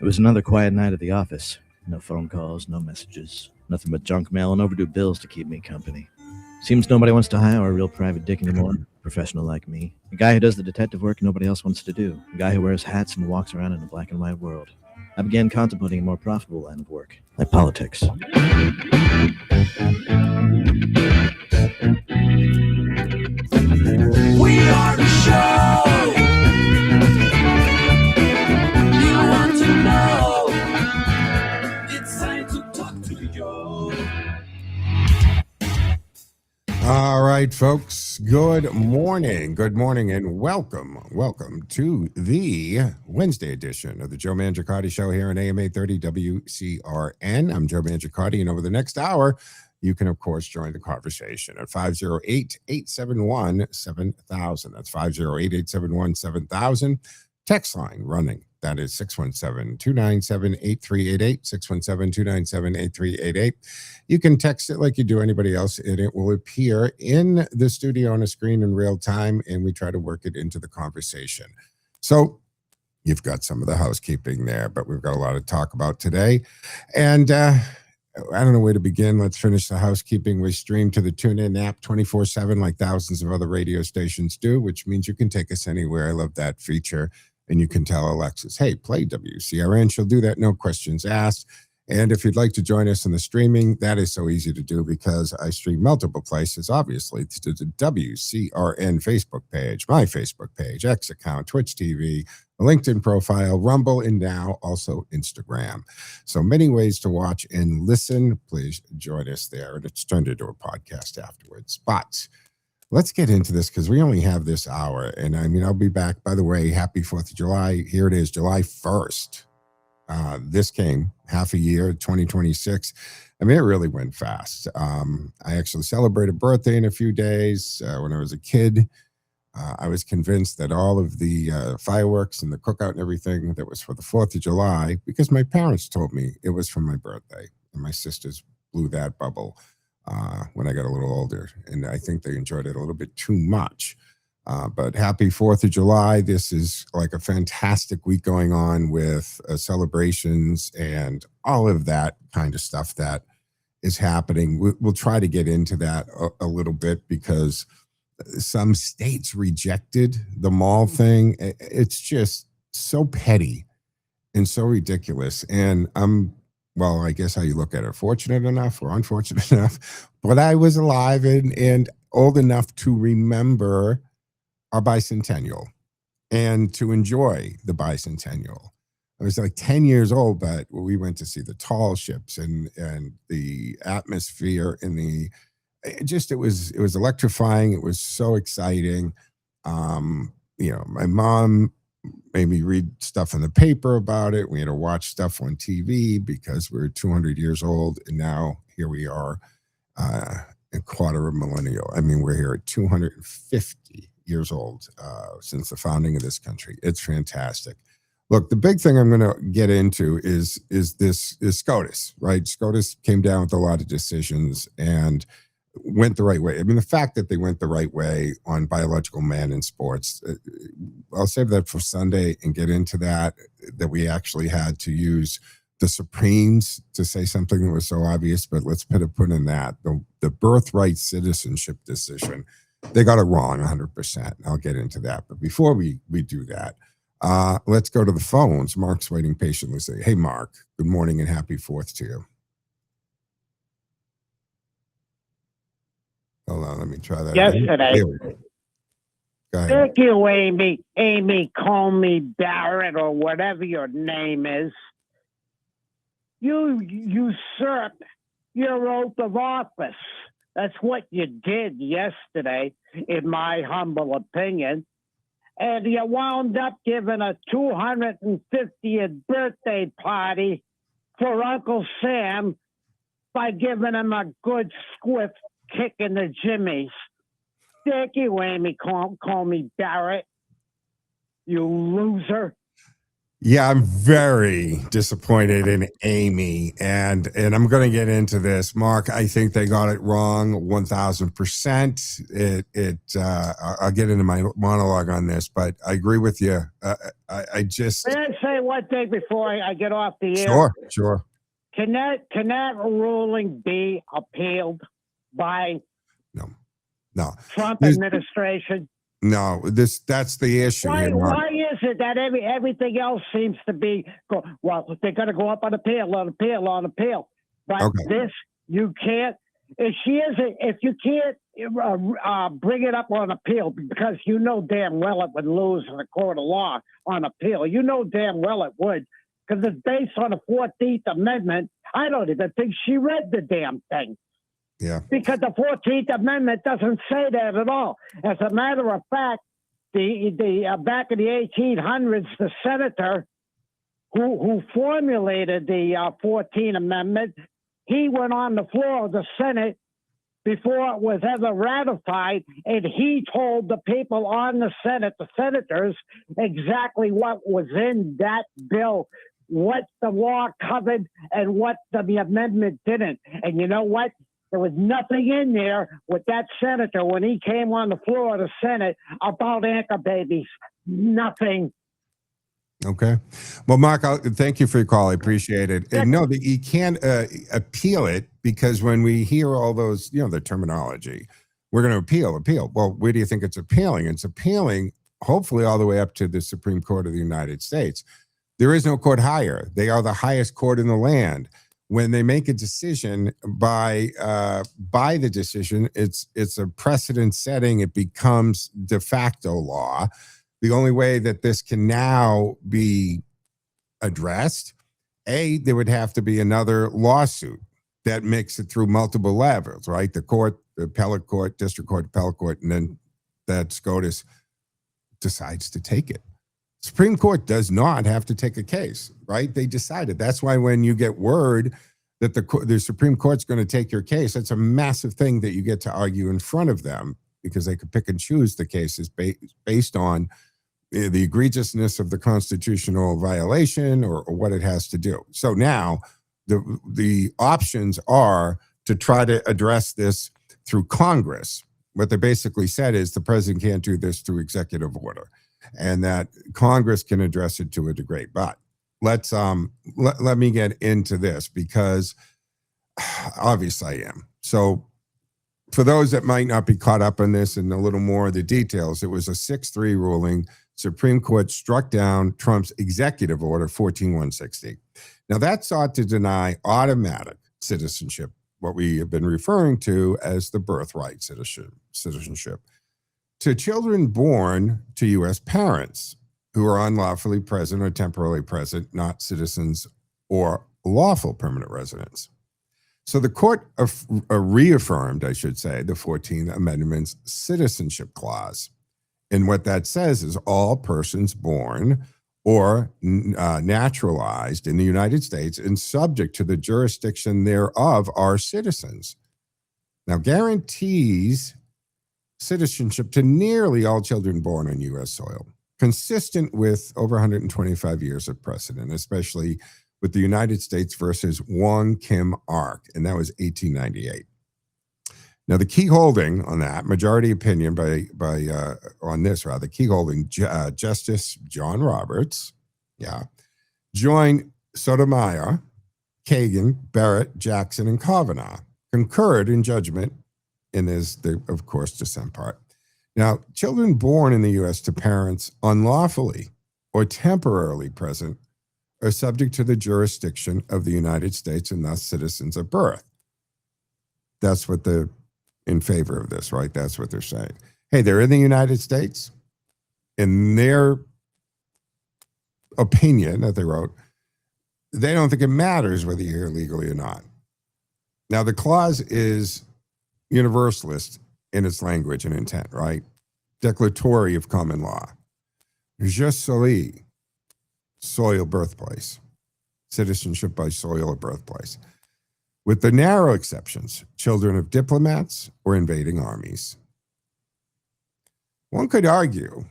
It was another quiet night at the office. No phone calls, no messages, nothing but junk mail and overdue bills to keep me company. Seems nobody wants to hire a real private dick anymore. Professional like me. A guy who does the detective work nobody else wants to do. A guy who wears hats and walks around in a black and white world. I began contemplating a more profitable line of work, like politics. We are the show you want to know. It's time to talk to you. All right, folks. Good morning, and welcome to the Wednesday edition of the Joe Mangiacotti Show here on AM 830 WCRN. I'm Joe Mangiacotti, and over the next hour, you can, of course, join the conversation at 508-871-7000. That's 508-871-7000. Text line running. That is 617-297-8388, 617-297-8388. You can text it like you do anybody else, and it will appear in the studio on a screen in real time, and we try to work it into the conversation. So you've got some of the housekeeping there, but we've got a lot to talk about today. And I don't know where to begin. Let's finish the housekeeping. We stream to the TuneIn app 24/7 like thousands of other radio stations do, which means you can take us anywhere. I love that feature. And you can tell Alexis, hey, play WCRN. She'll do that, no questions asked. And if you'd like to join us in the streaming, that is so easy to do because I stream multiple places, obviously, to the WCRN Facebook page, my Facebook page, X account, Twitch TV, a LinkedIn profile, Rumble, and now also Instagram. So many ways to watch and listen. Please join us there. And it's turned into a podcast afterwards. But let's get into this because we only have this hour. And I mean, I'll be back. By the way, happy 4th of July. Here it is, July 1st. This came half a year, 2026. I mean, it really went fast. I actually celebrated a birthday in a few days. When I was a kid, I was convinced that all of the fireworks and the cookout and everything that was for the 4th of July, because my parents told me it was for my birthday. And my sisters blew that bubble when I got a little older. And I think they enjoyed it a little bit too much. But happy 4th of July. This is like a fantastic week going on with celebrations and all of that kind of stuff that is happening. We'll try to get into that a little bit because some states rejected the mall thing. It's just so petty and so ridiculous. And well, I guess how you look at it, fortunate enough or unfortunate enough, but I was alive and old enough to remember our bicentennial and to enjoy the bicentennial. I was like 10 years old, but we went to see the tall ships and the atmosphere and it was electrifying. It was so exciting. My mom made me read stuff in the paper about it. We had to watch stuff on TV because we're 200 years old. And now here we are, a quarter of a millennial. I mean, we're here at 250 years old since the founding of this country. It's fantastic. Look, the big thing I'm going to get into is SCOTUS, right? SCOTUS came down with a lot of decisions and went the right way. I mean, the fact that they went the right way on biological men in sports, I'll save that for Sunday and get into that we actually had to use the Supremes to say something that was so obvious, but let's put in that. The birthright citizenship decision, they got it wrong 100%. I'll get into that. But before we do that, let's go to the phones. Mark's waiting patiently. Say, hey, Mark, good morning and happy 4th to you. Hold on, let me try that. Yesterday. Go ahead. Thank you, Amy Comey Barrett, or whatever your name is. You usurped your oath of office. That's what you did yesterday, in my humble opinion. And you wound up giving a 250th birthday party for Uncle Sam by giving him a good squiff kick in the jimmies. Thank you, Amy Comey Barrett. You loser. Yeah, I'm very disappointed in Amy, and I'm going to get into this. Mark, I think they got it wrong 1,000%. I'll get into my monologue on this, but I agree with you. I just... I didn't say one thing before I get off the air? Sure. Can that ruling be appealed by No. Trump There's- administration? No, that's the issue here, Mark. Why is it that everything else seems to be well? They're going to go up on appeal. But Okay. this you can't. If you can't bring it up on appeal, because you know damn well it would lose in a court of law on appeal. You know damn well it would, because it's based on the 14th Amendment. I don't even think she read the damn thing. Yeah. Because the 14th Amendment doesn't say that at all. As a matter of fact, the back in the 1800s, the senator who formulated the 14th Amendment, he went on the floor of the Senate before it was ever ratified, and he told the people on the Senate, the senators, exactly what was in that bill, what the law covered, and what the amendment didn't. And you know what? There was nothing in there with that senator when he came on the floor of the Senate about anchor babies. Nothing. Okay. Well, Mark, thank you for your call. I appreciate it. And no, you can't appeal it, because when we hear all those, the terminology, we're going to appeal. Well, where do you think it's appealing? It's appealing, hopefully, all the way up to the Supreme Court of the United States. There is no court higher. They are the highest court in the land. When they make a decision by the decision, it's a precedent setting. It becomes de facto law. The only way that this can now be addressed, there would have to be another lawsuit that makes it through multiple levels, right? The court, the appellate court, district court, appellate court, and then that SCOTUS decides to take it. Supreme Court does not have to take a case, right? They decided. That's why when you get word that the Supreme Court's going to take your case, that's a massive thing that you get to argue in front of them, because they could pick and choose the cases based on the egregiousness of the constitutional violation or what it has to do. So now the options are to try to address this through Congress. What they basically said is the president can't do this through executive order, and that Congress can address it to a degree. But let's let me get into this, because obviously I am. So for those that might not be caught up on this and a little more of the details, it was a 6-3 ruling. Supreme Court struck down Trump's executive order 14160. Now that sought to deny automatic citizenship, what we have been referring to as the birthright citizenship, to children born to U.S. parents who are unlawfully present or temporarily present, not citizens or lawful permanent residents. So the court reaffirmed, I should say, the 14th Amendment's citizenship clause. And what that says is all persons born or naturalized in the United States and subject to the jurisdiction thereof are citizens. Now guarantees citizenship to nearly all children born on U.S. soil, consistent with over 125 years of precedent, especially with the United States versus Wong Kim Ark, and that was 1898. Now, the key holding on that, majority opinion key holding, Justice John Roberts, joined Sotomayor, Kagan, Barrett, Jackson, and Kavanaugh, concurred in judgment in of course, dissent part. Now, children born in the U.S. to parents unlawfully or temporarily present are subject to the jurisdiction of the United States and thus citizens of birth. That's what in favor of this, right? That's what they're saying. Hey, they're in the United States. In their opinion that they wrote, they don't think it matters whether you're here legally or not. Now, the clause is universalist in its language and intent, right? Declaratory of common law. Je suis, soil, birthplace. Citizenship by soil or birthplace. With the narrow exceptions, children of diplomats or invading armies. One could argue,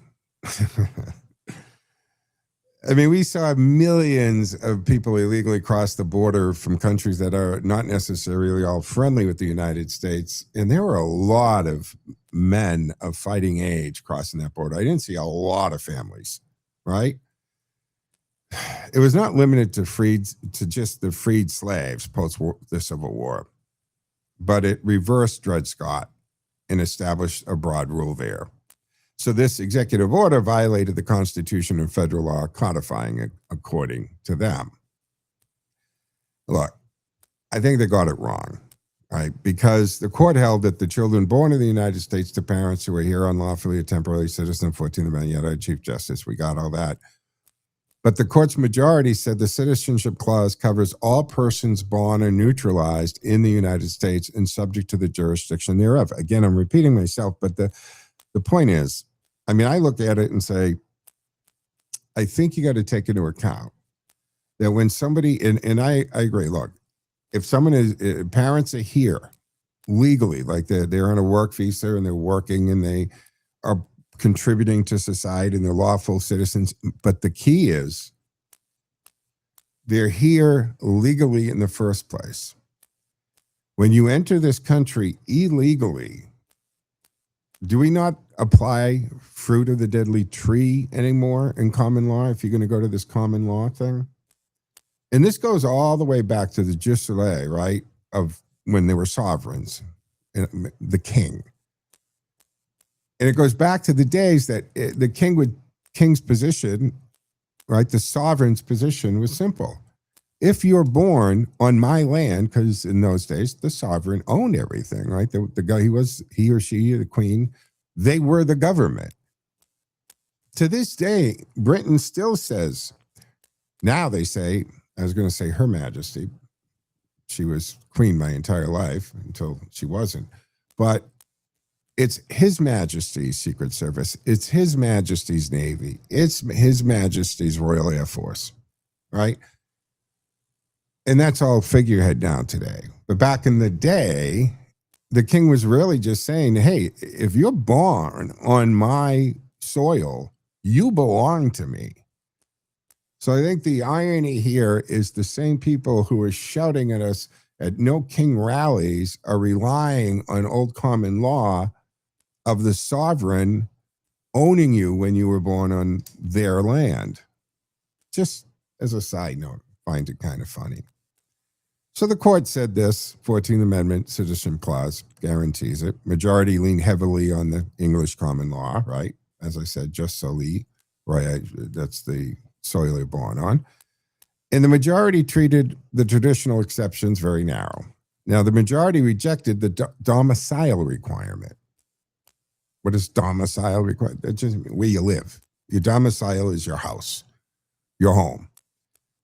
I mean, we saw millions of people illegally cross the border from countries that are not necessarily all friendly with the United States. And there were a lot of men of fighting age crossing that border. I didn't see a lot of families, right? It was not limited to just the freed slaves post the Civil War, but it reversed Dred Scott and established a broad rule there. So this executive order violated the Constitution and federal law codifying it according to them. Look, I think they got it wrong, right? Because the court held that the children born in the United States to parents who were here unlawfully or temporarily citizen, 14th Amendment, yada, Chief Justice, we got all that. But the court's majority said the citizenship clause covers all persons born or naturalized in the United States and subject to the jurisdiction thereof. Again, I'm repeating myself, but the point is, I mean, I look at it and say, I think you got to take into account that when somebody, and I agree, look, if someone is, parents are here legally, like they're on a work visa and they're working and they are contributing to society and they're lawful citizens, but the key is they're here legally in the first place. When you enter this country illegally, do we not apply fruit of the deadly tree anymore in common law if you're going to go to this common law thing? And this goes all the way back to the jus soleil, right, of when they were sovereigns, the king. And it goes back to the days that the king's position, right, the sovereign's position was simple. If you're born on my land, because in those days, the sovereign owned everything, right? The guy, he or she, the queen, they were the government. To this day, Britain still says, now they say, I was going to say Her Majesty. She was queen my entire life until she wasn't. But it's His Majesty's Secret Service. It's His Majesty's Navy. It's His Majesty's Royal Air Force, right? And that's all figurehead now today. But back in the day, the king was really just saying, hey, if you're born on my soil, you belong to me. So I think the irony here is the same people who are shouting at us at No King rallies are relying on old common law of the sovereign owning you when you were born on their land. Just as a side note, I find it kind of funny. So the court said this 14th Amendment Citizenship Clause guarantees it. Majority leaned heavily on the English common law, right? As I said, jus soleil, right? That's the soil you're born on. And the majority treated the traditional exceptions very narrow. Now, the majority rejected the domicile requirement. What does domicile require? That's just where you live. Your domicile is your house, your home.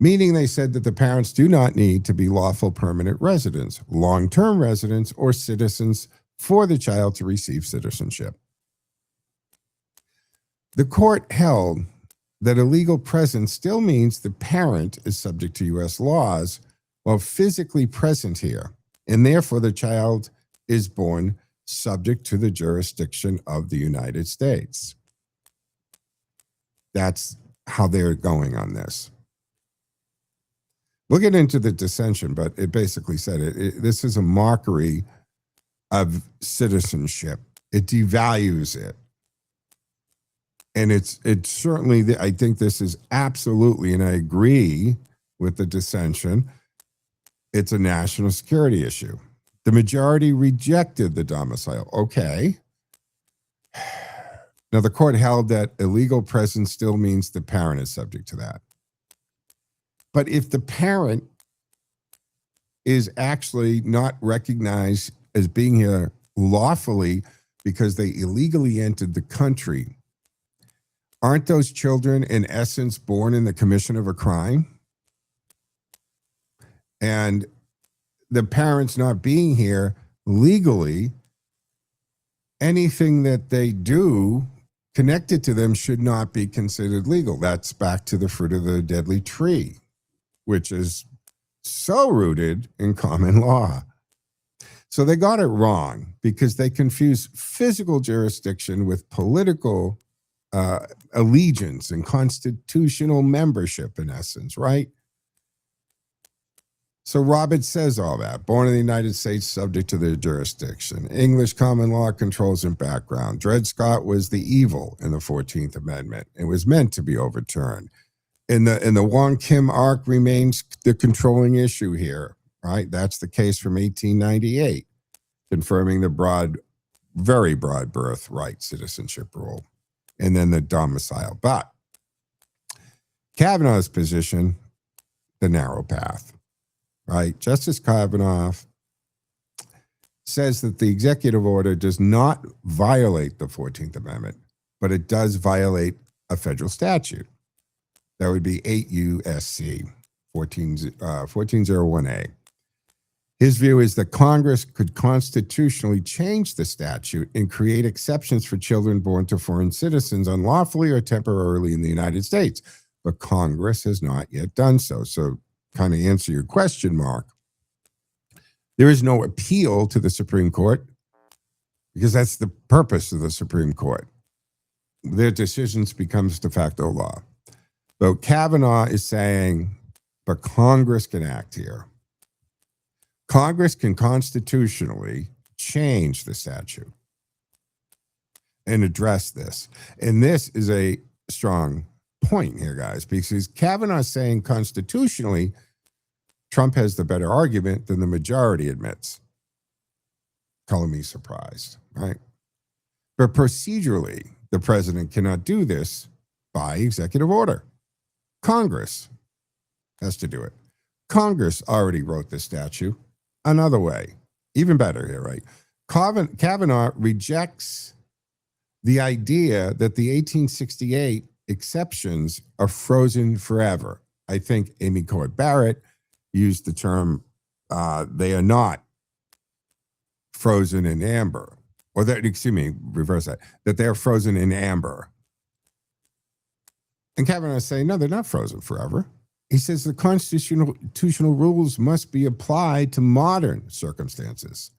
Meaning they said that the parents do not need to be lawful permanent residents, long-term residents, or citizens for the child to receive citizenship. The court held that a legal presence still means the parent is subject to U.S. laws while physically present here, and therefore the child is born subject to the jurisdiction of the United States. That's how they're going on this. We'll get into the dissension, but it basically said this is a mockery of citizenship. It devalues it. And it's certainly, I think this is absolutely, and I agree with the dissension, it's a national security issue. The majority rejected the domicile. Okay. Now, the court held that illegal presence still means the parent is subject to that. But if the parent is actually not recognized as being here lawfully because they illegally entered the country, aren't those children, in essence, born in the commission of a crime? And the parents not being here legally, anything that they do connected to them should not be considered legal. That's back to the fruit of the deadly tree, which is so rooted in common law. So they got it wrong because they confused physical jurisdiction with political allegiance and constitutional membership, in essence, right? So Roberts says all that. Born in the United States, subject to their jurisdiction. English common law controls and background. Dred Scott was the evil in the 14th Amendment. It was meant to be overturned. And the Wong Kim arc remains the controlling issue here, right? That's the case from 1898, confirming the very broad birthright citizenship rule, and then the domicile. But Kavanaugh's position, the narrow path, right? Justice Kavanaugh says that the executive order does not violate the 14th Amendment, but it does violate a federal statute. That would be 8 U.S.C. 1401A. His view is that Congress could constitutionally change the statute and create exceptions for children born to foreign citizens unlawfully or temporarily in the United States. But Congress has not yet done so. So, kind of answer your question, Mark. There is no appeal to the Supreme Court because that's the purpose of the Supreme Court. Their decisions becomes de facto law. But Kavanaugh is saying, but Congress can act here. Congress can constitutionally change the statute and address this. And this is a strong point here, guys, because Kavanaugh is saying constitutionally, Trump has the better argument than the majority admits. Color me surprised, right? But procedurally, the president cannot do this by executive order. Congress has to do it. Congress already wrote the statute another way. Even better here, right? Kavanaugh rejects the idea that the 1868 exceptions are frozen forever. I think Amy Coney Barrett used the term, they are not frozen in amber. Or that, excuse me, reverse that they're frozen in amber. And Kavanaugh is saying, no, they're not frozen forever. He says the constitutional rules must be applied to modern circumstances.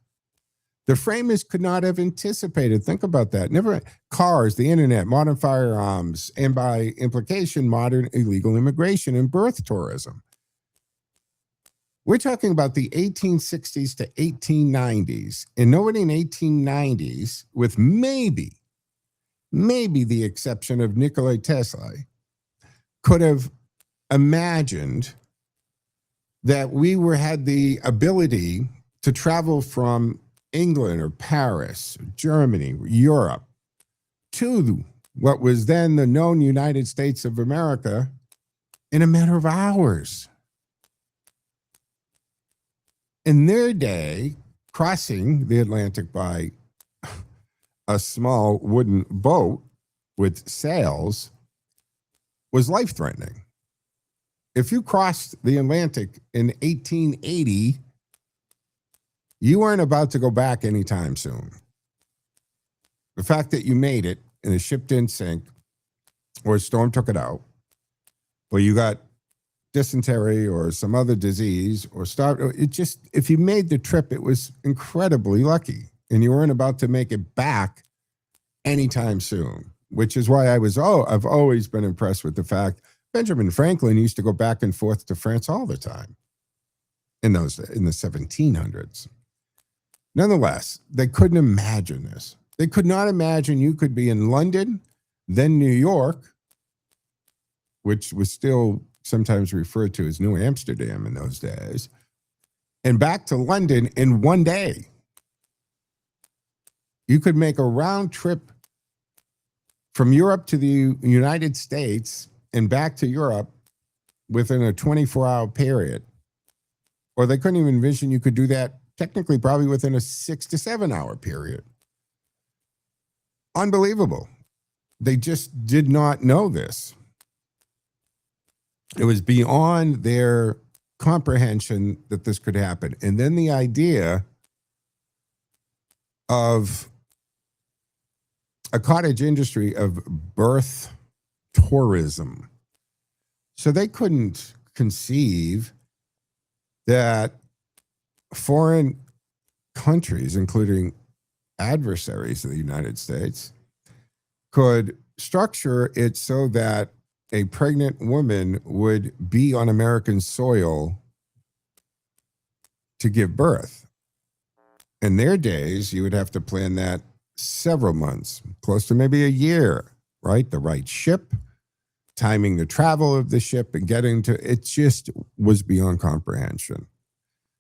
The framers could not have anticipated, think about that, never cars, the internet, modern firearms, and by implication, modern illegal immigration and birth tourism. We're talking about the 1860s to 1890s, and nobody in 1890s, with maybe the exception of Nikola Tesla, could have imagined that we had the ability to travel from England or Paris, or Germany, Europe, to what was then the known United States of America in a matter of hours. In their day, crossing the Atlantic by a small wooden boat with sails was life-threatening. If you crossed the Atlantic in 1880, you weren't about to go back anytime soon. The fact that you made it and the ship didn't sink, or a storm took it out, or you got dysentery or some other disease, or if you made the trip, it was incredibly lucky, and you weren't about to make it back anytime soon, which is why I've always been impressed with the fact Benjamin Franklin used to go back and forth to France all the time in the 1700s. Nonetheless, they couldn't imagine this. They could not imagine you could be in London, then New York, which was still sometimes referred to as New Amsterdam in those days, and back to London in one day. You could make a round trip from Europe to the United States and back to Europe within a 24-hour period. Or they couldn't even envision you could do that technically probably within a 6 to 7 hour period. Unbelievable. They just did not know this. It was beyond their comprehension that this could happen. And then the idea of a cottage industry of birth tourism. So they couldn't conceive that foreign countries, including adversaries of the United States, could structure it so that a pregnant woman would be on American soil to give birth. In their days, you would have to plan that several months, close to maybe a year, right? The right ship, timing the travel of the ship and getting to it just was beyond comprehension.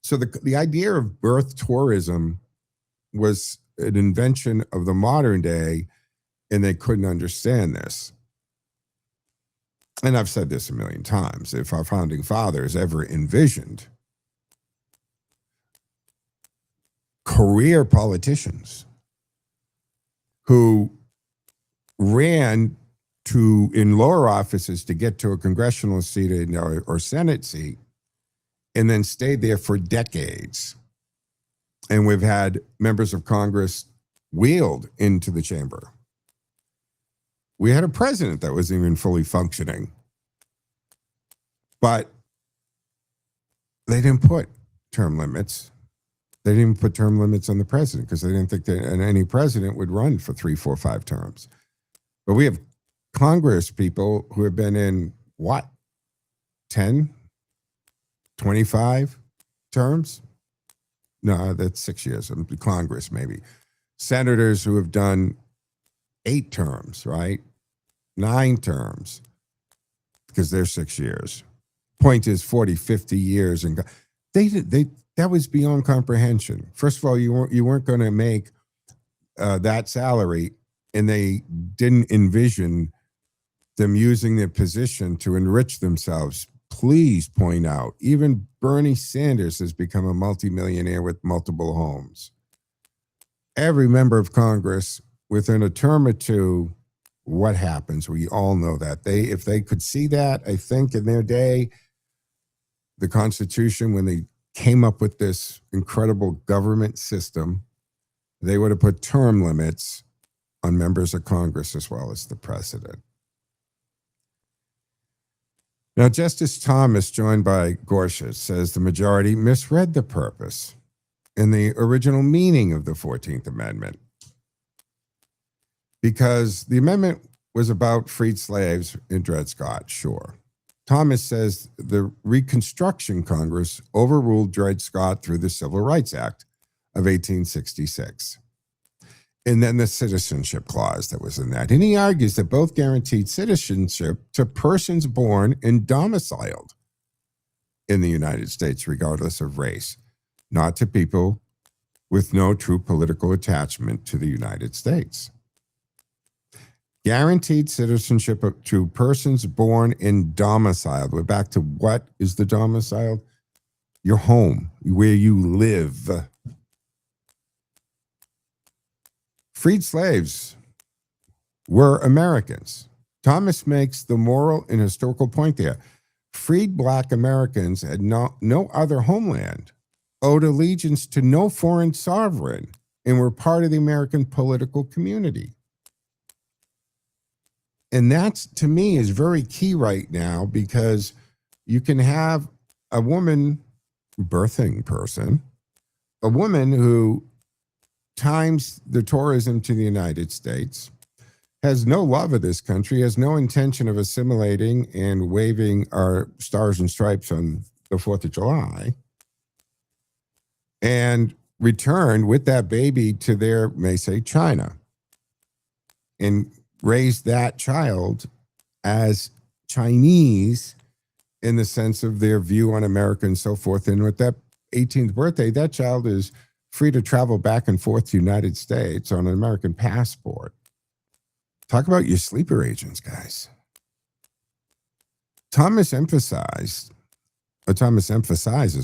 So the idea of birth tourism was an invention of the modern day, and they couldn't understand this. And I've said this a million times. If our founding fathers ever envisioned career politicians who ran in lower offices to get to a congressional seat or Senate seat and then stayed there for decades, and we've had members of Congress wheeled into the chamber. We had a president that wasn't even fully functioning, but they didn't put term limits. They didn't even put term limits on the president because they didn't think that any president would run for 3, 4, 5 terms. But we have Congress people who have been in what? 10, 25 terms? No, that's 6 years. Congress, maybe. Senators who have done 8 terms, right? 9 terms, because they're 6 years. Point is 40, 50 years. And that was beyond comprehension. First of all, you weren't going to make that salary, and they didn't envision them using their position to enrich themselves. Please point out, even Bernie Sanders has become a multimillionaire with multiple homes. Every member of Congress, within a term or two, what happens? We all know that. If they could see that, I think in their day, the Constitution, when they came up with this incredible government system, they would have put term limits on members of Congress as well as the president. Now, Justice Thomas, joined by Gorsuch, says the majority misread the purpose and the original meaning of the 14th Amendment, because the amendment was about freed slaves in Dred Scott, sure. Thomas says the Reconstruction Congress overruled Dred Scott through the Civil Rights Act of 1866. And then the citizenship clause that was in that. And he argues that both guaranteed citizenship to persons born and domiciled in the United States, regardless of race, not to people with no true political attachment to the United States. Guaranteed citizenship to persons born and domiciled. We're back to what is the domiciled? Your home, where you live. Freed slaves were Americans. Thomas makes the moral and historical point there. Freed Black Americans had no other homeland, owed allegiance to no foreign sovereign, and were part of the American political community. And that's, to me, is very key right now, because you can have a woman, birthing person, a woman who times the tourism to the United States, has no love of this country, has no intention of assimilating and waving our stars and stripes on the 4th of July, and returned with that baby to their, may say, China, and raised that child as Chinese in the sense of their view on America and so forth. And with that 18th birthday, that child is free to travel back and forth to the United States on an American passport. Talk about your sleeper agents, guys. Thomas emphasizes,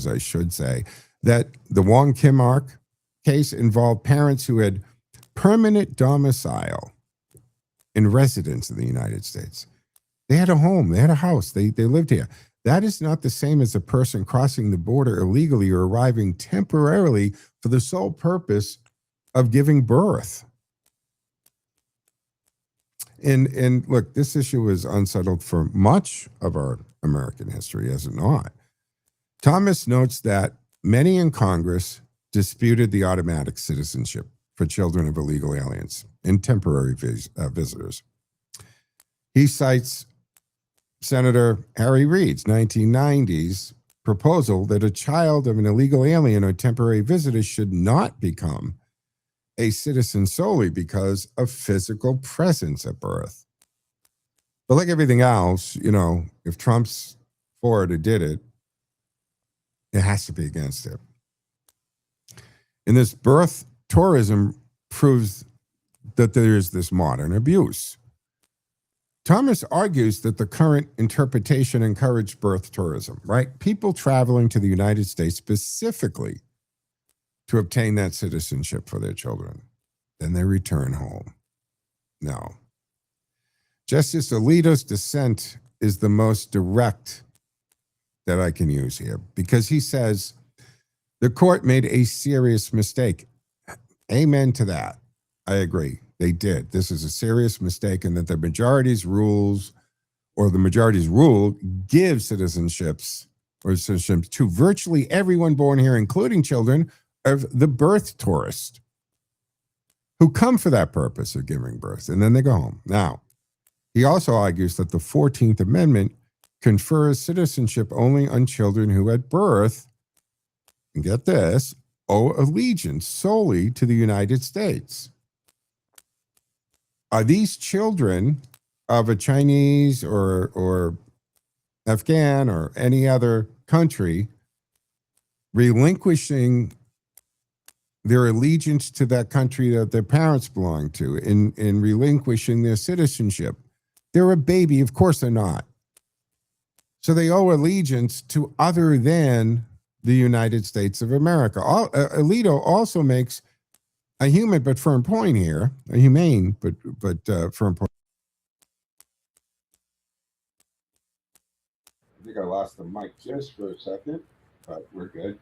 I should say, that the Wong Kim Ark case involved parents who had permanent domicile in residence in the United States. They had a home, they had a house, they lived here. That is not the same as a person crossing the border illegally or arriving temporarily for the sole purpose of giving birth. And look, this issue is unsettled for much of our American history, is it not? Thomas notes that many in Congress disputed the automatic citizenship for children of illegal aliens and temporary visitors. He cites Senator Harry Reid's 1990s proposal that a child of an illegal alien or temporary visitor should not become a citizen solely because of physical presence at birth, But like everything else, if Trump's for it or did it, it has to be against it. And this birth tourism proves that there is this modern abuse. Thomas argues that the current interpretation encouraged birth tourism, right? People traveling to the United States specifically to obtain that citizenship for their children. Then they return home. No. Justice Alito's dissent is the most direct that I can use here because he says the court made a serious mistake. Amen to that. I agree. They did. This is a serious mistake, and that the majority's rules or the majority's rule gives citizenships to virtually everyone born here, including children of the birth tourist who come for that purpose of giving birth, and then they go home. Now, he also argues that the 14th Amendment confers citizenship only on children who at birth, and get this, owe allegiance solely to the United States. Are these children of a Chinese or Afghan or any other country relinquishing their allegiance to that country that their parents belong to in relinquishing their citizenship? They're a baby. Of course they're not. So they owe allegiance to other than the United States of America. Alito also makes a humane but firm point here, a humane but firm point. I think I lost the mic just for a second, but we're good.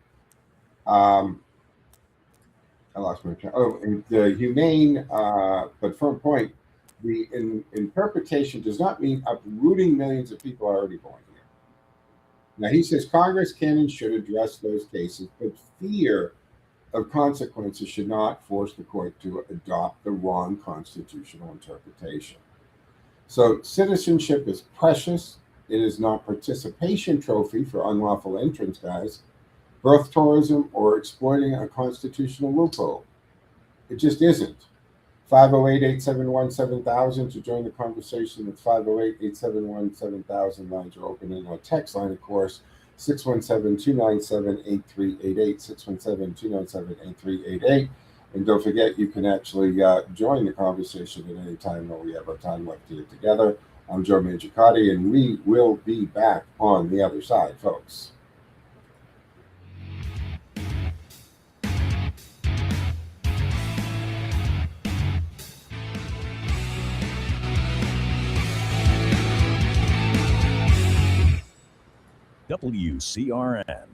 I lost my track. Oh, and the humane but firm point, the interpretation does not mean uprooting millions of people already born here. Now, he says Congress can and should address those cases, but fear of consequences should not force the court to adopt the wrong constitutional interpretation. So citizenship is precious. It is not participation trophy for unlawful entrance, guys, birth tourism, or exploiting a constitutional loophole. It just isn't. 508-871-7000 to join the conversation. It's 508-871-7000. Lines are open, and our text line, of course, 617-297-8388, 617-297-8388. And don't forget, you can actually join the conversation at any time while we have our time left here together. I'm Joe Mangiacotti, and we will be back on the other side, folks. WCRN.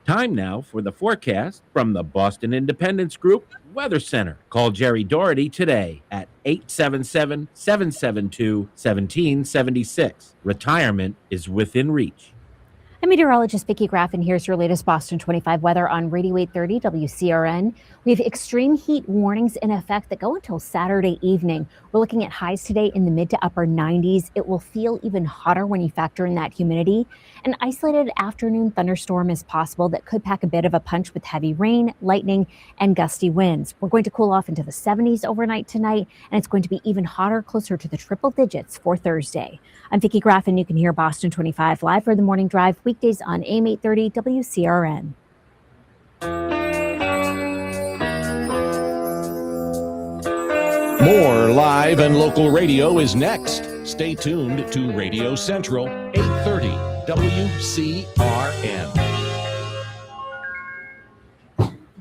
Time now for the forecast from the Boston Independence Group Weather Center. Call Jerry Doherty today at 877-772-1776. Retirement is within reach. I'm meteorologist Vicki Graff, and here's your latest Boston 25 weather on Radio 830 WCRN. We have extreme heat warnings in effect that go until Saturday evening. We're looking at highs today in the mid to upper 90s. It will feel even hotter when you factor in that humidity. An isolated afternoon thunderstorm is possible that could pack a bit of a punch with heavy rain, lightning, and gusty winds. We're going to cool off into the 70s overnight tonight, and it's going to be even hotter, closer to the triple digits for Thursday. I'm Vicki Graff, and you can hear Boston 25 live for the morning drive weekdays on AM 830 WCRN. More live and local radio is next. Stay tuned to Radio Central 830 WCRN.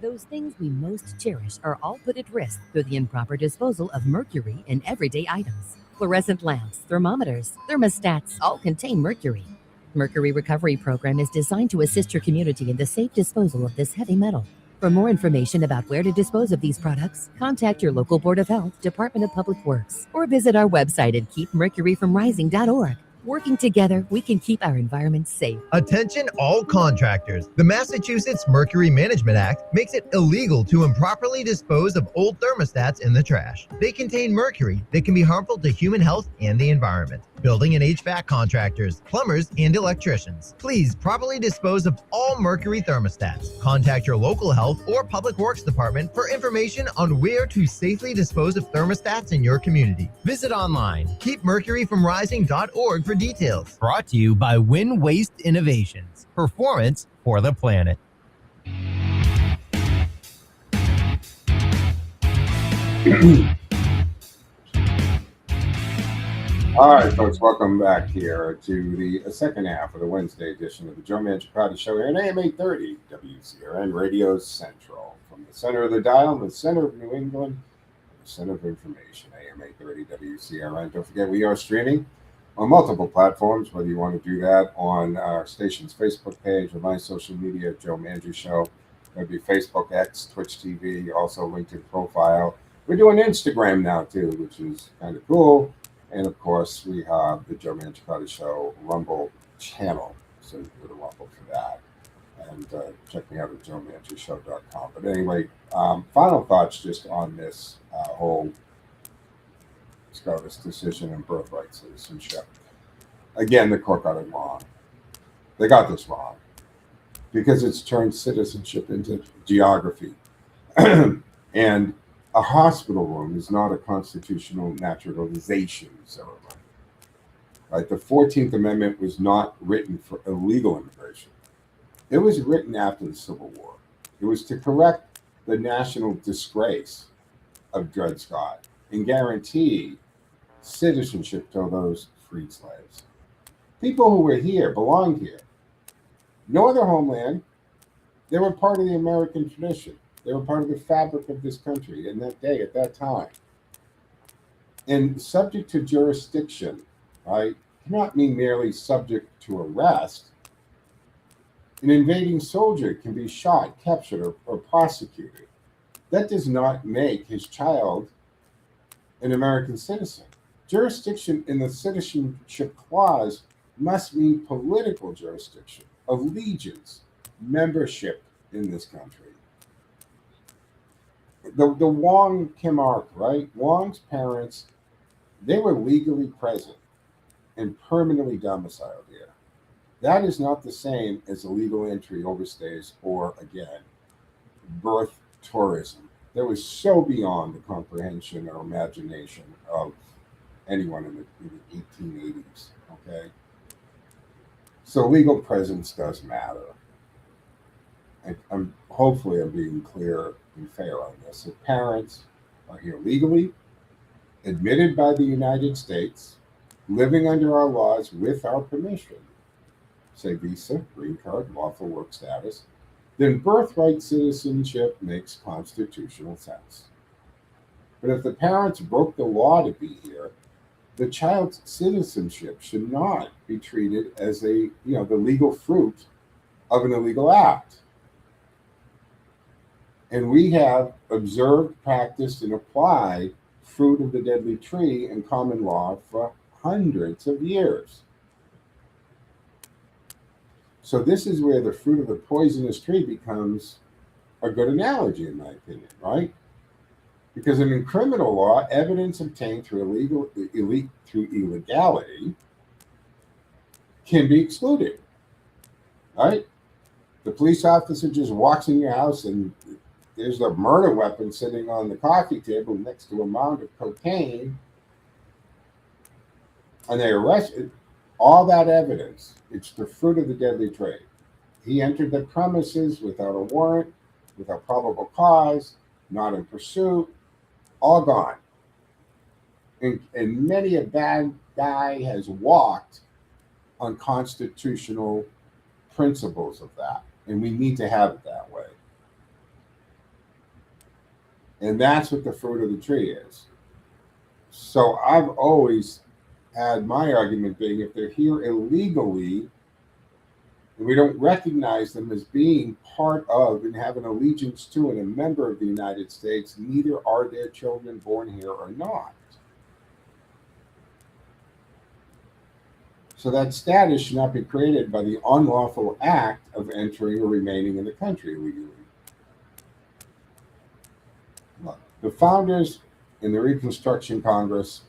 Those things we most cherish are all put at risk through the improper disposal of mercury in everyday items. Fluorescent lamps, thermometers, thermostats all contain mercury. Mercury Recovery Program is designed to assist your community in the safe disposal of this heavy metal. For more information about where to dispose of these products, contact your local Board of Health, Department of Public Works, or visit our website at keepmercuryfromrising.org. Working together, we can keep our environment safe. Attention all contractors. The Massachusetts Mercury Management Act makes it illegal to improperly dispose of old thermostats in the trash. They contain mercury that can be harmful to human health and the environment. Building and HVAC contractors, plumbers, and electricians, please properly dispose of all mercury thermostats. Contact your local health or public works department for information on where to safely dispose of thermostats in your community. Visit online, keepmercuryfromrising.org for details. Brought to you by Win Waste Innovations. Performance for the planet. All right, folks, welcome back here to the second half of the Wednesday edition of the Joe Mangiacotti Show here on AM 830 WCRN Radio Central. From the center of the dial, the center of New England, the center of information, AM 830 WCRN. Don't forget, we are streaming on multiple platforms, whether you want to do that on our station's Facebook page or my social media, Joe Mangi Show. That'd be Facebook, X, Twitch TV, also LinkedIn profile. We're doing Instagram now, too, which is kind of cool. And, of course, we have the Joe Mangiacotti Show Rumble channel. So you go to Rumble for that. And check me out at joemangishow.com. But anyway, final thoughts just on this whole SCOTUS decision and birthright citizenship. Again, the court got it wrong. They got this wrong because it's turned citizenship into geography. And a hospital room is not a constitutional naturalization ceremony. Right? The 14th Amendment was not written for illegal immigration. It was written after the Civil War. It was to correct the national disgrace of Dred Scott and guarantee citizenship to those freed slaves. People who were here belonged here. No other homeland. They were part of the American tradition. They were part of the fabric of this country in that day, at that time. And subject to jurisdiction, right, cannot mean merely subject to arrest. An invading soldier can be shot, captured, or prosecuted. That does not make his child an American citizen. Jurisdiction in the citizenship clause must mean political jurisdiction, allegiance, membership in this country. The Wong Kim arc, right? Wong's parents, they were legally present and permanently domiciled here. That is not the same as illegal entry, overstays, or again, birth tourism. That was so beyond the comprehension or imagination of anyone in the 1880s. Okay, so legal presence does matter. I'm hopefully I'm being clear and fair on this. If parents are here legally, admitted by the United States, living under our laws with our permission, say visa, green card, lawful work status, then birthright citizenship makes constitutional sense. But if the parents broke the law to be here, the child's citizenship should not be treated as the legal fruit of an illegal act. And we have observed, practiced, and applied fruit of the deadly tree in common law for hundreds of years. So this is where the fruit of the poisonous tree becomes a good analogy, in my opinion, right? Because in criminal law, evidence obtained through illegality can be excluded, right? The police officer just walks in your house and there's a murder weapon sitting on the coffee table next to a mound of cocaine, and they arrest it. All that evidence, it's the fruit of the deadly tree. He entered the premises without a warrant, without probable cause, not in pursuit, all gone. And many a bad guy has walked on constitutional principles of that, and we need to have it that way. And that's what the fruit of the tree is. So I've always had my argument being if they're here illegally and we don't recognize them as being part of and have an allegiance to and a member of the United States, neither are their children born here or not. So that status should not be created by the unlawful act of entering or remaining in the country illegally. Look, the founders in the Reconstruction Congress,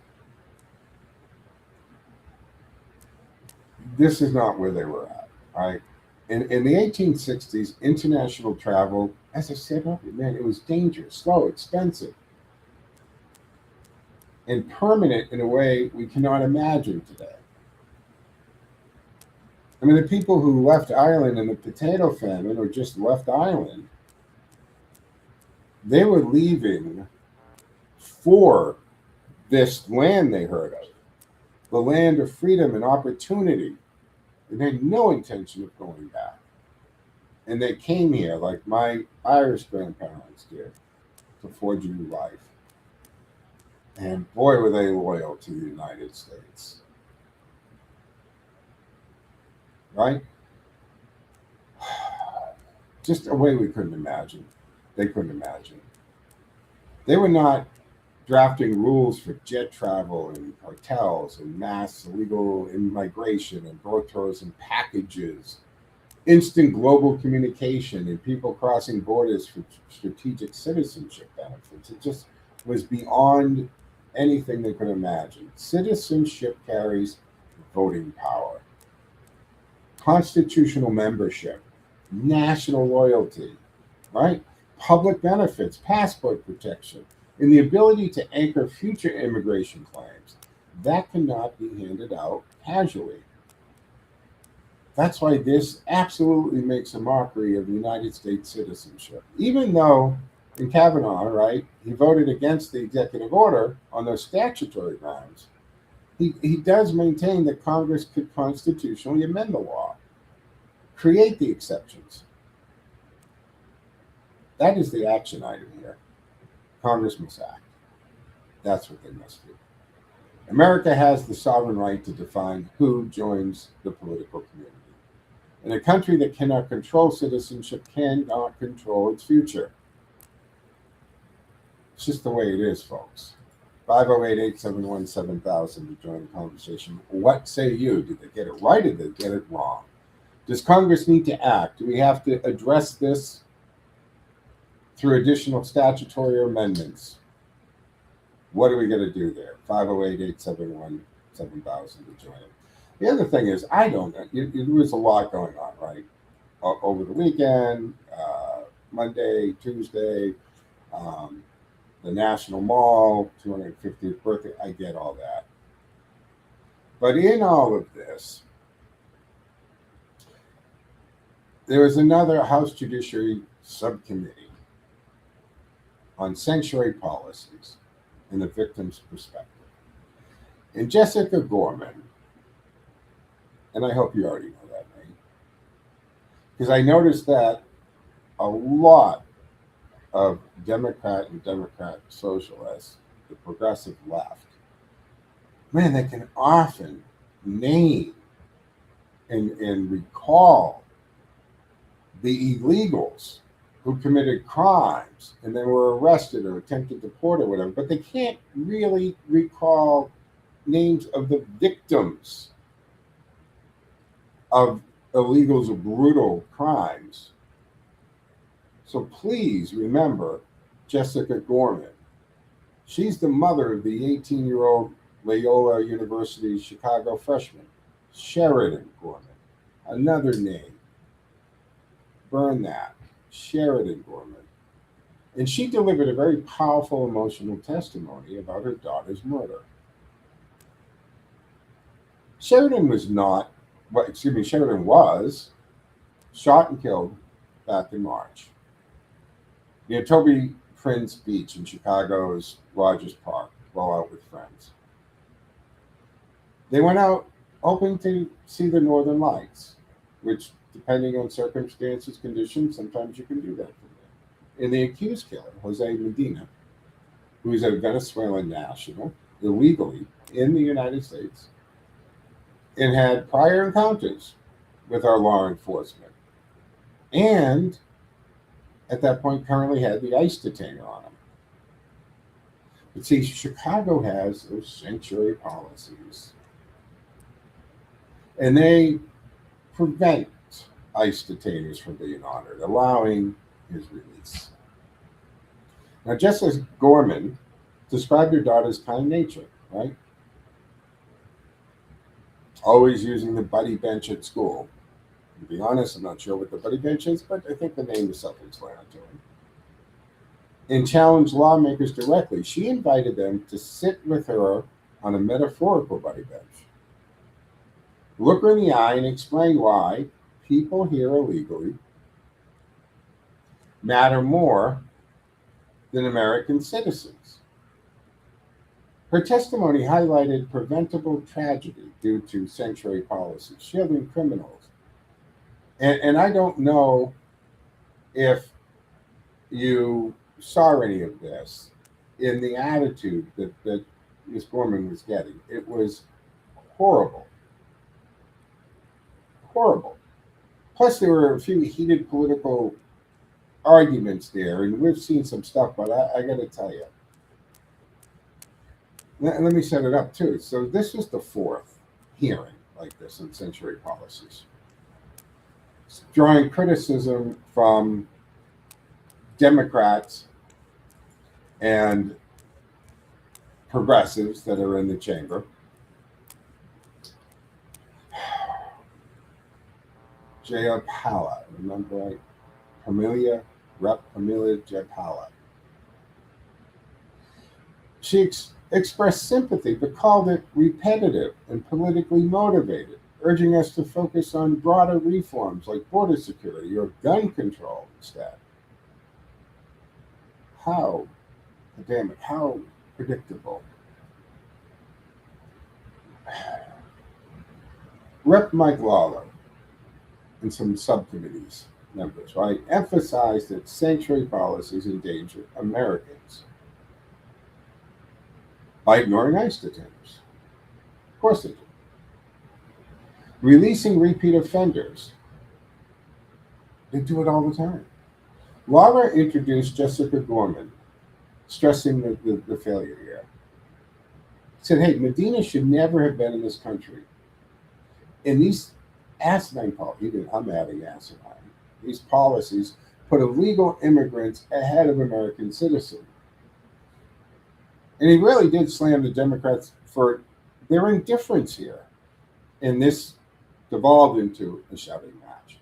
this is not where they were at, right? In the 1860s, international travel, as I said earlier, man, it was dangerous, slow, expensive, and permanent in a way we cannot imagine today. I mean, the people who left Ireland in the potato famine or just left Ireland, they were leaving for this land they heard of, the land of freedom and opportunity. And they had no intention of going back. And they came here like my Irish grandparents did to forge a new life. And boy, were they loyal to the United States. Right? Just a way we couldn't imagine. They couldn't imagine. They were not drafting rules for jet travel and hotels and mass illegal immigration and brochures and packages, instant global communication and people crossing borders for strategic citizenship benefits. It just was beyond anything they could imagine. Citizenship carries voting power, constitutional membership, national loyalty, right? Public benefits, passport protection, and the ability to anchor future immigration claims. That cannot be handed out casually. That's why this absolutely makes a mockery of United States citizenship. Even though in Kavanaugh, right, he voted against the executive order on those statutory grounds, he does maintain that Congress could constitutionally amend the law, create the exceptions. That is the action item here. Congress must act. That's what they must do. America has the sovereign right to define who joins the political community. And a country that cannot control citizenship cannot control its future. It's just the way it is, folks. 508-871-7000 to join the conversation. What say you? Did they get it right or did they get it wrong? Does Congress need to act? Do we have to address this through additional statutory amendments? What are we going to do there? 508-871-7000 to join it. The other thing is, I don't know. There was a lot going on, right? Over the weekend, Monday, Tuesday, the National Mall, 250th birthday. I get all that. But in all of this, there was another House Judiciary Subcommittee on sanctuary policies and the victim's perspective. And Jessica Gorman, and I hope you already know that name, because I noticed that a lot of Democrat and Democrat socialists, the progressive left, man, they can often name and recall the illegals who committed crimes and then were arrested or attempted to deport or whatever, but they can't really recall names of the victims of illegals or brutal crimes. So please remember Jessica Gorman. She's the mother of the 18-year-old Loyola University Chicago freshman, Sheridan Gorman. Another name. Burn that. Sheridan Gorman. And she delivered a very powerful emotional testimony about her daughter's murder. Sheridan was shot and killed back in March near Toby Prince Beach in Chicago's Rogers Park, while out with friends. They went out hoping to see the Northern Lights, which, depending on circumstances, conditions, sometimes you can do that for them. And the accused killer, Jose Medina, who is a Venezuelan national, illegally in the United States, and had prior encounters with our law enforcement. And at that point currently had the ICE detainer on him. But see, Chicago has those sanctuary policies. And they prevent ICE detainees from being honored, allowing his release. Now, Justice Gorman described her daughter's kind nature, right? Always using the buddy bench at school. To be honest, I'm not sure what the buddy bench is, but I think the name is self-explanatory. And challenged lawmakers directly. She invited them to sit with her on a metaphorical buddy bench. Look her in the eye and explain why people here illegally matter more than American citizens. Her testimony highlighted preventable tragedy due to sanctuary policies, shielding criminals. And I don't know if you saw any of this in the attitude that Ms. Gorman was getting. It was horrible. Horrible. Plus, there were a few heated political arguments there, and we've seen some stuff, but I got to tell you. Let me set it up, too. So this was the fourth hearing like this on sanctuary policies, drawing criticism from Democrats and progressives that are in the chamber. Jayapala, remember right? Rep. Pamela Jayapala. She expressed sympathy, but called it repetitive and politically motivated, urging us to focus on broader reforms like border security or gun control instead. How predictable. Rep. Mike Lawler and some subcommittees members, right, emphasized that sanctuary policies endanger Americans by ignoring ICE detainees. Of course they do. Releasing repeat offenders. They do it all the time. Lawler introduced Jessica Gorman, stressing the failure here. He said, hey, Medina should never have been in this country. And these asinine policies, even I'm adding asinine, these policies put illegal immigrants ahead of American citizens. And he really did slam the Democrats for their indifference here. And this devolved into a shouting match.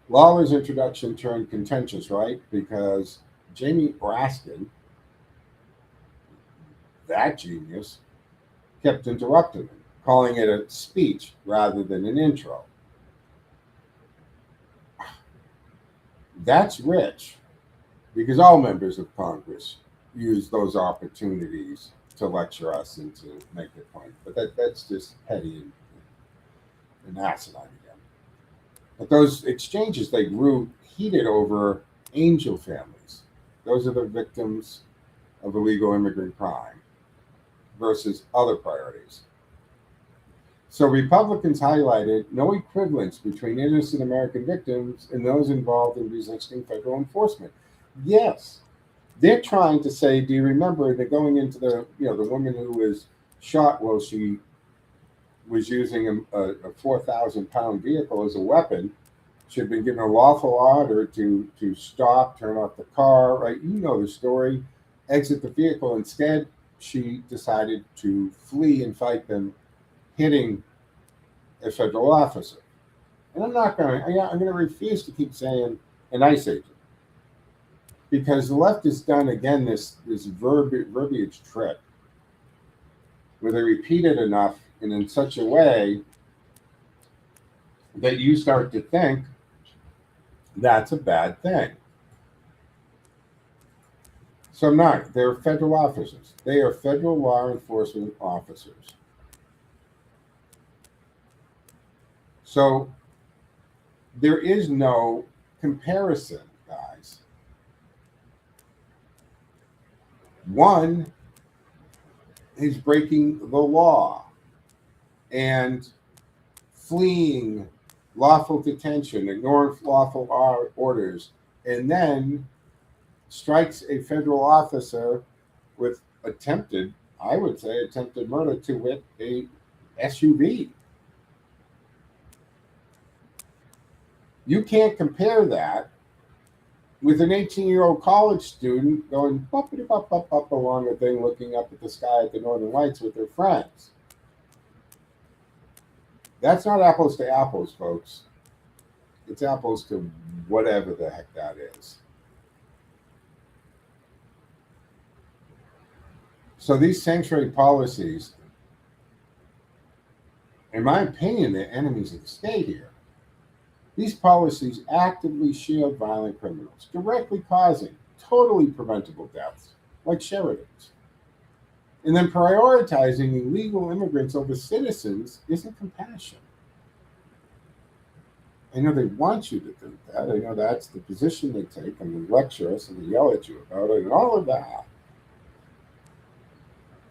Lawler's introduction turned contentious, right? Because Jamie Raskin, that genius, kept interrupting him, calling it a speech rather than an intro. That's rich, because all members of Congress use those opportunities to lecture us and to make their point. But that's just petty and asinine again. But those exchanges, they grew heated over angel families. Those are the victims of illegal immigrant crime versus other priorities. So Republicans highlighted no equivalence between innocent American victims and those involved in resisting federal enforcement. Yes, they're trying to say, do you remember that going into the woman who was shot while she was using a 4,000-pound vehicle as a weapon? She had been given a lawful order to stop, turn off the car, right? You know the story. Exit the vehicle. Instead, she decided to flee and fight them, hitting a federal officer. And I'm going to refuse to keep saying an ICE agent, because the left has done again this verbiage trick where they repeat it enough and in such a way that you start to think that's a bad thing. So I'm not. They're federal officers. They are federal law enforcement officers. So there is no comparison, guys. One is breaking the law and fleeing lawful detention, ignoring lawful orders, and then strikes a federal officer with attempted murder, to wit, a SUV. You can't compare that with an 18-year-old college student going bumpity bop bop bop along a thing, looking up at the sky at the northern lights with their friends. That's not apples to apples, folks. It's apples to whatever the heck that is. So these sanctuary policies, in my opinion, they're enemies of the state here. These policies actively shield violent criminals, directly causing totally preventable deaths, like Sheridan's. And then prioritizing illegal immigrants over citizens isn't compassion. I know they want you to think that. I know that's the position they take, and they lecture us and they yell at you about it and all of that.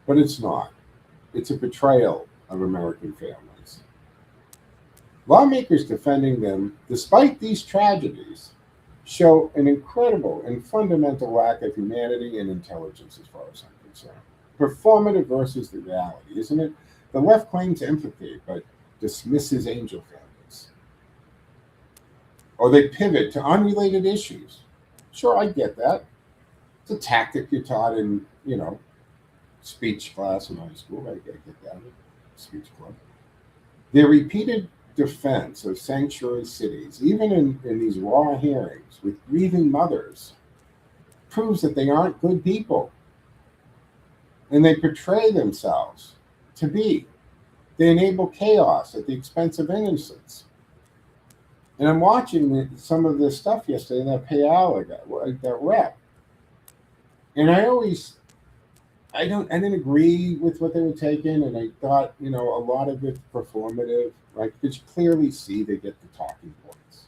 But it's not. It's a betrayal of American families. Lawmakers defending them, despite these tragedies, show an incredible and fundamental lack of humanity and intelligence as far as I'm concerned. Performative versus the reality, isn't it? The left claims empathy, but dismisses angel families. Or they pivot to unrelated issues. Sure, I get that. It's a tactic you're taught in, speech class in high school. I get that. Speech club. Their repeated defense of sanctuary cities, even in these raw hearings with grieving mothers, proves that they aren't good people. And they portray themselves to be. They enable chaos at the expense of innocence. And I'm watching some of this stuff yesterday, that Payala guy, that rep. And I didn't agree with what they were taking, and I thought, a lot of it's performative, right? Because you clearly see they get the talking points.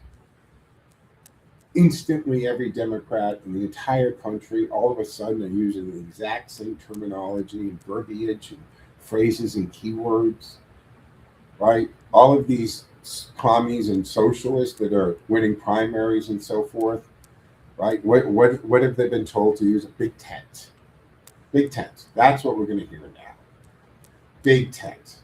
Instantly, every Democrat in the entire country, all of a sudden, are using the exact same terminology and verbiage and phrases and keywords, right? All of these commies and socialists that are winning primaries and so forth, right? What have they been told to use? A big tent. Big tent. That's what we're going to hear now. Big tent.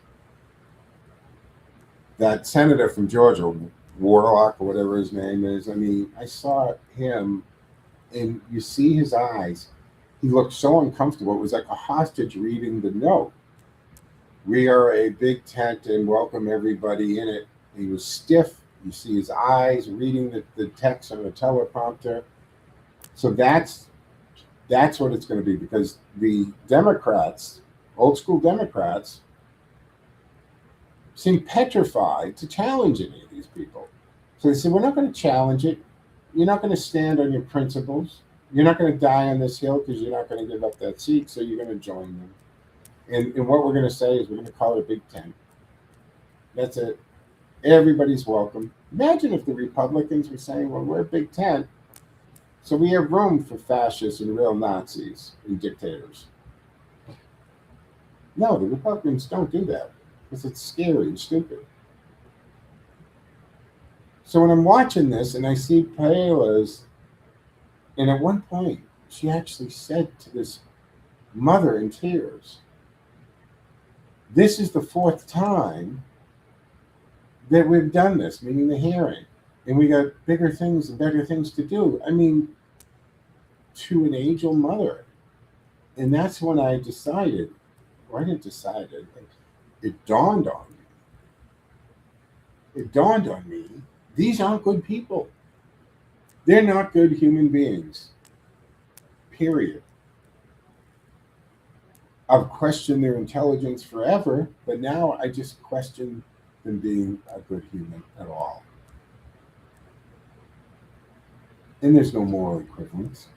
That senator from Georgia, Warlock or whatever his name is, I saw him, and you see his eyes. He looked so uncomfortable. It was like a hostage reading the note. We are a big tent and welcome everybody in it. He was stiff. You see his eyes reading the text on a teleprompter. So that's what it's going to be, because the Democrats, old school Democrats, seem petrified to challenge any of these people. So they say, we're not going to challenge it. You're not going to stand on your principles. You're not going to die on this hill because you're not going to give up that seat, so you're going to join them. And what we're going to say is we're going to call it a big tent. That's it. Everybody's welcome. Imagine if the Republicans were saying, well, we're a big tent, so we have room for fascists and real Nazis and dictators. No, the Republicans don't do that because it's scary and stupid. So when I'm watching this and I see Payala's, and at one point she actually said to this mother in tears, this is the fourth time that we've done this, meaning the hearing, and we got bigger things and better things to do. To an angel mother. And that's when I decided, or I didn't decide it, it dawned on me. It dawned on me, these aren't good people. They're not good human beings. Period. I've questioned their intelligence forever, but now I just question them being a good human at all. And there's no moral equivalence.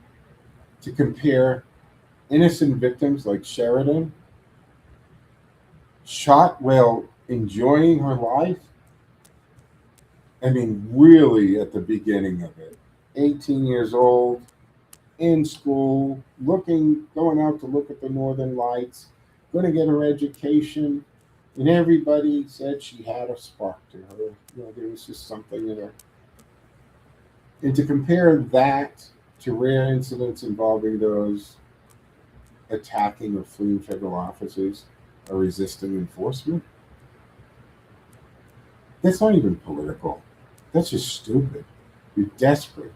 To compare innocent victims like Sheridan, shot while enjoying her life, really at the beginning of it, 18 years old, in school, going out to look at the northern lights, going to get her education, and everybody said she had a spark to her. There was just something in her. And to compare that to rare incidents involving those attacking or fleeing federal offices or resisting enforcement, that's not even political. That's just stupid. You're desperate.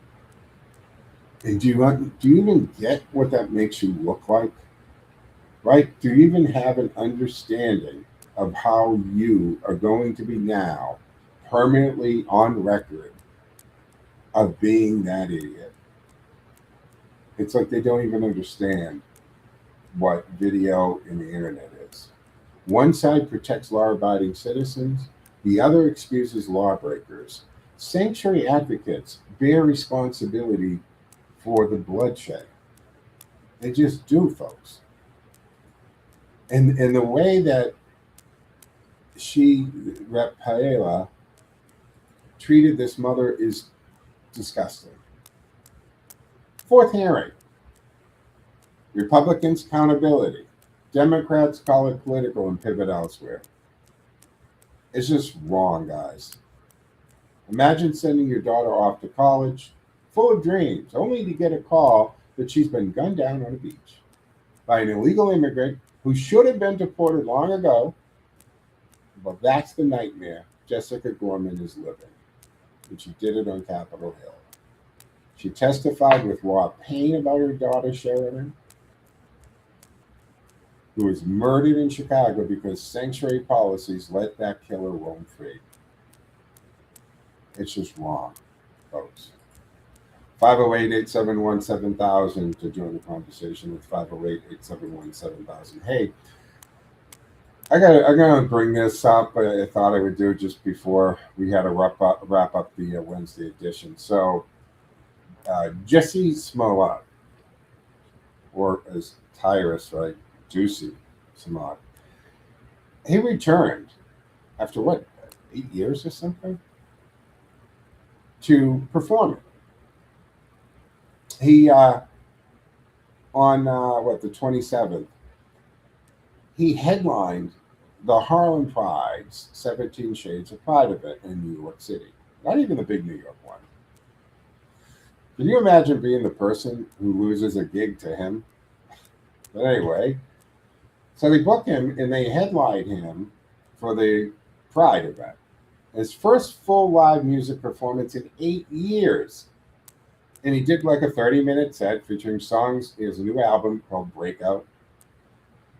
And do you even get what that makes you look like? Right? Do you even have an understanding of how you are going to be now permanently on record of being that idiot? It's like they don't even understand what video and the internet is. One side protects law abiding citizens, the other excuses lawbreakers. Sanctuary advocates bear responsibility for the bloodshed. They just do, folks. And the way that Rep. Paella, treated this mother is disgusting. Fourth hearing. Republicans' accountability. Democrats call it political and pivot elsewhere. It's just wrong, guys. Imagine sending your daughter off to college full of dreams, only to get a call that she's been gunned down on a beach by an illegal immigrant who should have been deported long ago. Well, that's the nightmare Jessica Gorman is living. And she did it on Capitol Hill. She testified with raw pain about her daughter, Sheridan, who was murdered in Chicago because sanctuary policies let that killer roam free. It's just wrong, folks. 508-871-7000 to join the conversation with 508-871-7000. Hey, I'm gonna bring this up, but I thought I would do it just before we had to wrap up the Wednesday edition. So, Jesse Smollett, or as Tyrus, right, Juicy Smollett, he returned after what, 8 years or something, to perform. He on the 27th. He headlined the Harlem Pride's 17 Shades of Pride event in New York City. Not even the big New York one. Can you imagine being the person who loses a gig to him? But anyway, so they book him and they headline him for the Pride event. His first full live music performance in 8 years. And he did like a 30-minute set featuring songs. He has a new album called Breakout.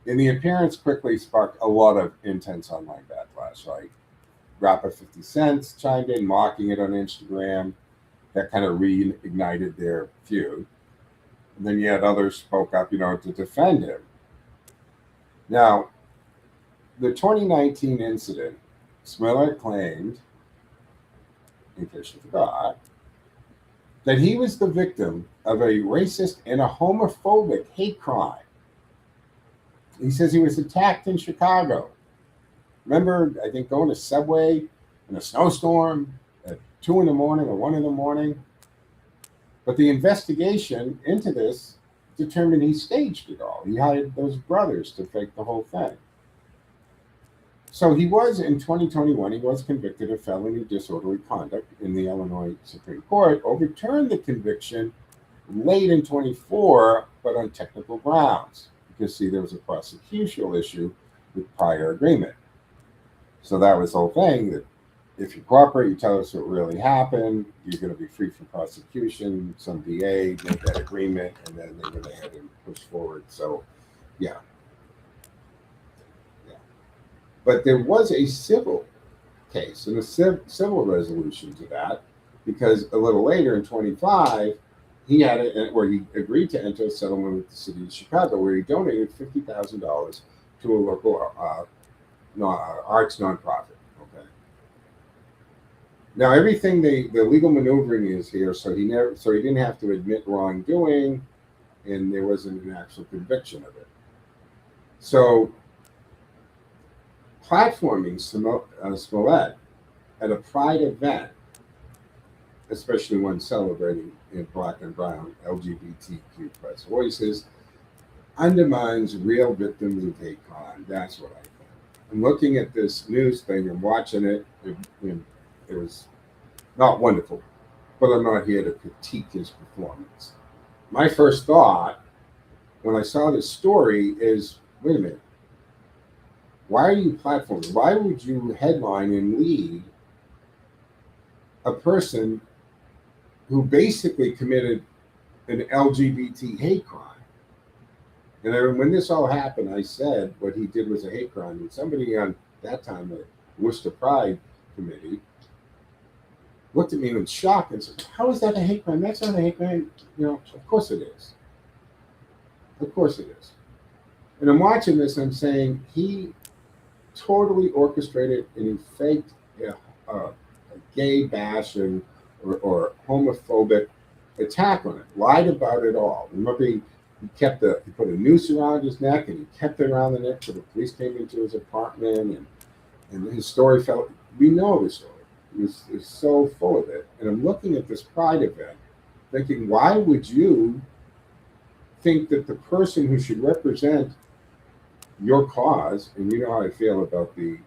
And the appearance quickly sparked a lot of intense online backlash. Like rapper 50 Cent chimed in, mocking it on Instagram. That kind of reignited their feud. And then you had others spoke up, to defend him. Now, the 2019 incident, Smollett claimed, in case you forgot, that he was the victim of a racist and a homophobic hate crime. He says he was attacked in Chicago. Remember, I think, going to Subway in a snowstorm at 2 in the morning or 1 in the morning. But the investigation into this determined he staged it all. He hired those brothers to fake the whole thing. So he was, in 2021, he was convicted of felony disorderly conduct in the Illinois Supreme Court, overturned the conviction late in 24, but on technical grounds. Because, see, there was a prosecutional issue with prior agreement. So that was the whole thing, that if you cooperate, you tell us what really happened, you're going to be free from prosecution. Some DA made that agreement, and then they went ahead and pushed forward. So, yeah. But there was a civil case and a civil resolution to that, because a little later in 25, he had it where he agreed to enter a settlement with the city of Chicago, where he donated $50,000 to a local arts nonprofit. Okay. Now everything the legal maneuvering is here, so he didn't have to admit wrongdoing, and there wasn't an actual conviction of it. So platforming Smollett at a Pride event, especially one celebrating in Black and brown LGBTQ plus voices, undermines real victims of hate crime. That's what I think. I'm looking at this news thing and watching it. It was not wonderful, but I'm not here to critique his performance. My first thought when I saw this story is, wait a minute. Why are you platforming? Why would you headline and lead a person who basically committed an LGBT hate crime. And when this all happened, I said what he did was a hate crime. And somebody on that time, the Worcester Pride Committee, looked at me in shock and said, "How is that a hate crime? That's not a hate crime." Of course it is. Of course it is. And I'm watching this and I'm saying he totally orchestrated and he faked a gay bash or homophobic attack on it, lied about it all. Remember, he put a noose around his neck and he kept it around the neck till the police came into his apartment, and his story we know the story. It was so full of it. And I'm looking at this Pride event thinking, why would you think that the person who should represent your cause, and you know how I feel about the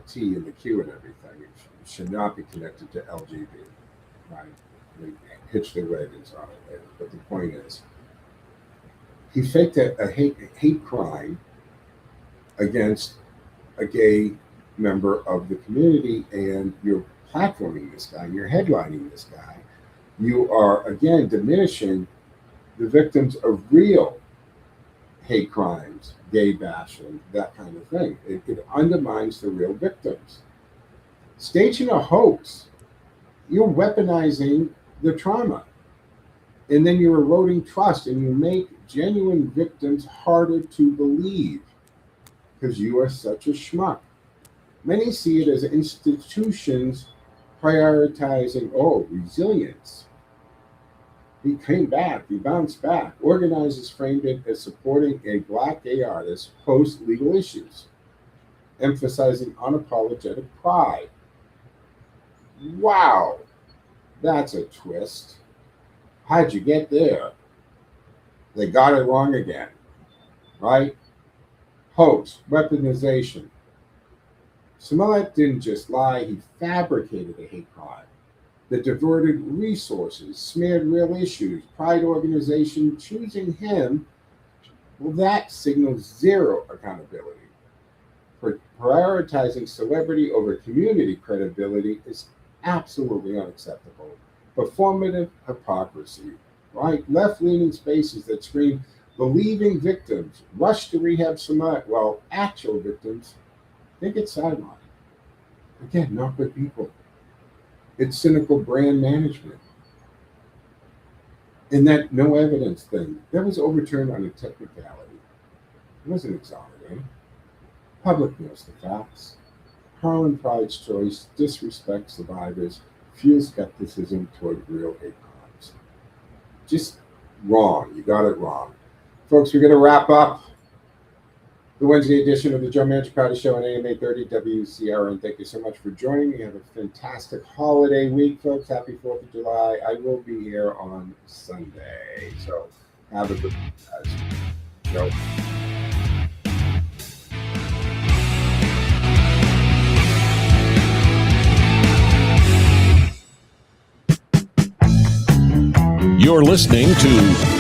T and the Q and everything, it should not be connected to LGBT, right? They hitch their wagons on it later. But the point is, he faked a hate crime against a gay member of the community, and you're platforming this guy, you're headlining this guy. You are, again, diminishing the victims of real hate crimes, gay bashing, that kind of thing. It undermines the real victims. Staging a hoax, you're weaponizing the trauma. And then you're eroding trust, and you make genuine victims harder to believe because you are such a schmuck. Many see it as institutions prioritizing, resilience. He came back, he bounced back. Organizers framed it as supporting a Black gay artist post legal issues, emphasizing unapologetic pride. Wow, that's a twist. How'd you get there? They got it wrong again, right? Hoax, weaponization. Smollett didn't just lie, he fabricated a hate crime that diverted resources, smeared real issues, Pride organization choosing him. Well, that signals zero accountability. Prioritizing celebrity over community credibility is absolutely unacceptable. Performative hypocrisy, right? Left-leaning spaces that scream believing victims rush to rehab Smollett while actual victims, they get sidelined. Again, not good people. It's cynical brand management. And that no evidence thing, that was overturned on a technicality. It wasn't exonerating. Public knows the facts. Harlan Pride's choice disrespects survivors, fuels skepticism toward real hate crimes. Just wrong. You got it wrong. Folks, we're going to wrap up the Wednesday edition of the Joe Mangiacotti Show on AM 830 WCRN. Thank you so much for joining me. Have a fantastic holiday week, folks. Happy 4th of July. I will be here on Sunday. So have a good one, guys. Joe. You're listening to